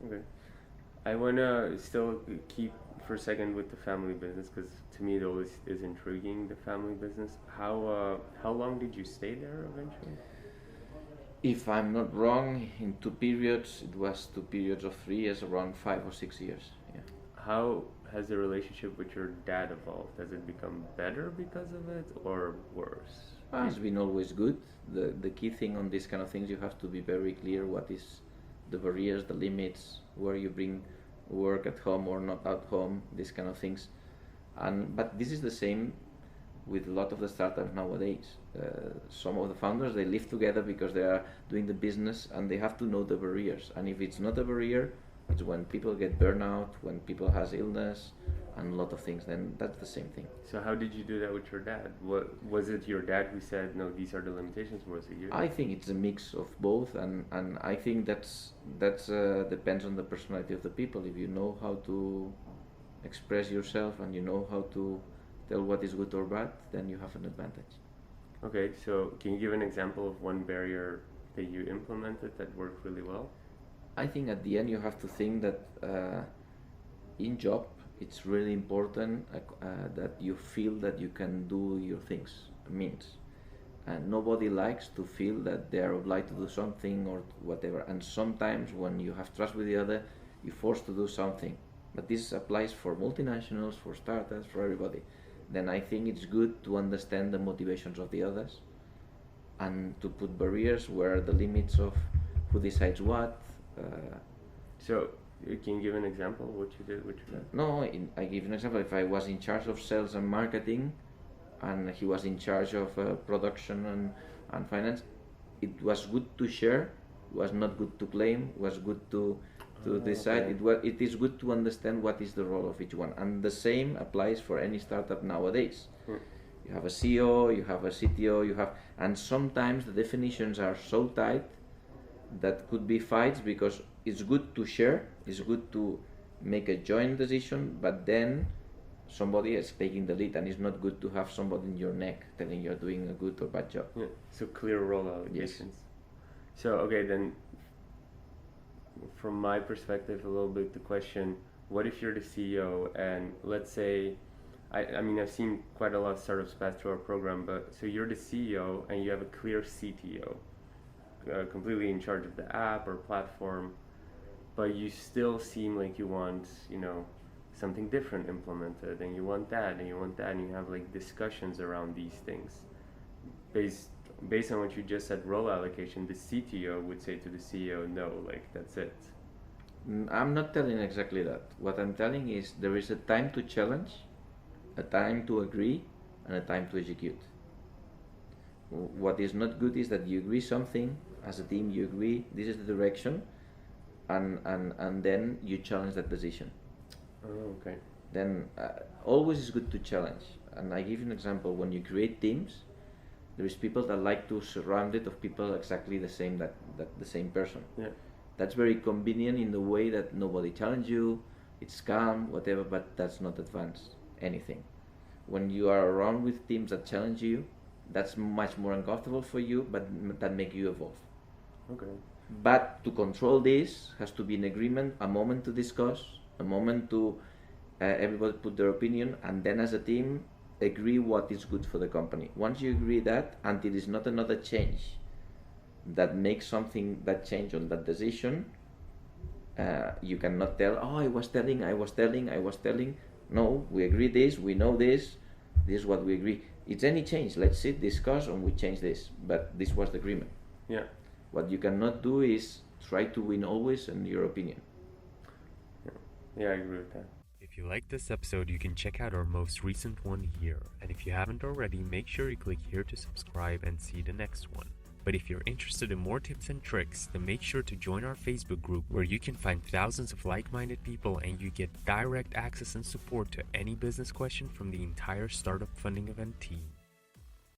Okay. I want to still keep for a second with the family business because to me it always is intriguing, the family business. How long did you stay there eventually? If I'm not wrong, in 2 periods, it was 2 periods of 3 years, around 5 or 6 years. Yeah. How has the relationship with your dad evolved? Has it become better because of it or worse? It's been always good. The key thing on these kind of things, you have to be very clear what is the barriers, the limits, where you bring work at home or not at home, these kind of things. And but this is the same with a lot of the startups nowadays. Some of the founders, they live together because they are doing the business and they have to know the barriers. And if it's not a barrier, it's when people get burnout, when people has illness, and a lot of things. Then that's the same thing. So how did you do that with your dad? What was it your dad who said no, these are the limitations, or was it you? I think it's a mix of both, and I think that's depends on the personality of the people. If you know how to express yourself and you know how to tell what is good or bad, then you have an advantage. Okay, so can you give an example of one barrier that you implemented that worked really well? I think at the end you have to think that in job it's really important that you feel that you can do your things. Means, and nobody likes to feel that they are obliged to do something or whatever. And sometimes when you have trust with the other, you're forced to do something. But this applies for multinationals, for startups, for everybody. Then I think it's good to understand the motivations of the others and to put barriers where the limits of who decides what. So can you give an example of what you did? No, I give an example. If I was in charge of sales and marketing, and he was in charge of production and finance, it was good to share. It was not good to blame. It was good to decide. Okay. It is good to understand what is the role of each one, and the same applies for any startup nowadays. You have a CEO, you have a CTO, and sometimes the definitions are so tight that could be fights because it's good to share, it's good to make a joint decision, but then somebody is taking the lead, and it's not good to have somebody in your neck telling you're doing a good or bad job. Yeah. So clear role allocations. Yes. So okay, then from my perspective, a little bit the question: what if you're the CEO and let's say, I mean I've seen quite a lot of startups pass through our program, but so you're the CEO and you have a clear CTO, completely in charge of the app or platform, but you still seem like you want, something different implemented, and you want that, and you want that, and you have like discussions around these things. Based on what you just said, role allocation, the CTO would say to the CEO, no, like that's it. I'm not telling exactly that. What I'm telling is there is a time to challenge, a time to agree, and a time to execute. What is not good is that you agree something, as a team you agree, this is the direction, and then you challenge that decision. Oh, okay. Then always is good to challenge. And I give you an example. When you create teams, there is people that like to surround it of people exactly the same, that the same person. Yeah. That's very convenient in the way that nobody challenges you, it's calm, whatever, but that's not advanced anything. When you are around with teams that challenge you, that's much more uncomfortable for you, but that make you evolve. Okay. But to control this has to be an agreement, a moment to discuss, a moment to everybody put their opinion, and then as a team agree what is good for the company. Once you agree that, and it is not another change that makes something that change on that decision, you cannot tell, oh, I was telling. No, we agree this, we know this is what we agree. It's any change, let's sit, discuss, and we change this, but this was the agreement. Yeah. What you cannot do is try to win always in your opinion. Yeah, I agree with that. If you like this episode, you can check out our most recent one here. And if you haven't already, make sure you click here to subscribe and see the next one. But if you're interested in more tips and tricks, then make sure to join our Facebook group where you can find thousands of like-minded people and you get direct access and support to any business question from the entire Startup Funding Event team.